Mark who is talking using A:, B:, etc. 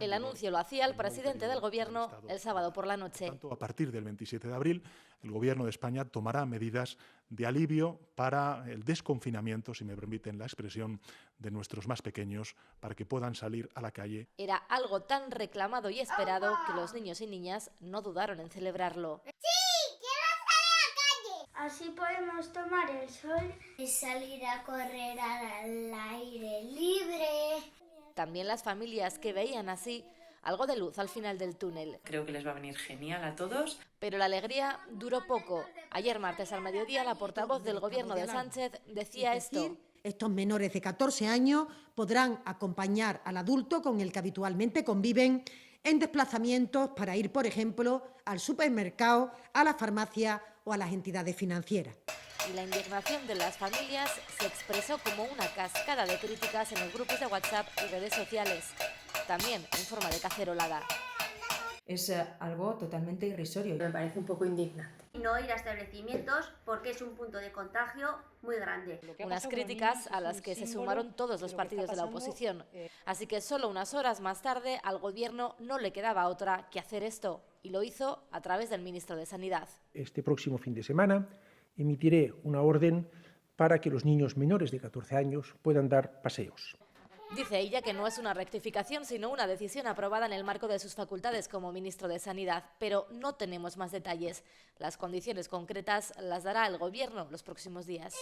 A: El anuncio lo hacía el presidente del Gobierno el sábado por la noche.
B: Por tanto, a partir del 27 de abril, el Gobierno de España tomará medidas de alivio para el desconfinamiento, si me permiten la expresión, de nuestros más pequeños, para que puedan salir a la calle.
A: Era algo tan reclamado y esperado que los niños y niñas no dudaron en celebrarlo.
C: Así podemos tomar el sol y salir a correr al aire libre.
A: También las familias que veían así algo de luz al final del túnel.
D: Creo que les va a venir genial a todos.
A: Pero la alegría duró poco. Ayer martes al mediodía la portavoz del Gobierno de Sánchez decía esto.
E: Estos menores de 14 años podrán acompañar al adulto con el que habitualmente conviven en desplazamientos para ir, por ejemplo, al supermercado, a la farmacia o a las entidades financieras.
A: Y la indignación de las familias se expresó como una cascada de críticas en los grupos de WhatsApp y redes sociales, también en forma de cacerolada.
F: Es algo totalmente irrisorio.
G: Me parece un poco indignante.
H: No ir a establecimientos porque es un punto de contagio muy grande.
A: Unas críticas a las que se sumaron todos los partidos de la oposición. Así que solo unas horas más tarde al Gobierno no le quedaba otra que hacer esto, y lo hizo a través del ministro de Sanidad.
I: Este próximo fin de semana emitiré una orden para que los niños menores de 14 años puedan dar paseos.
A: Dice ella que no es una rectificación, sino una decisión aprobada en el marco de sus facultades como ministro de Sanidad, pero no tenemos más detalles. Las condiciones concretas las dará el Gobierno los próximos días.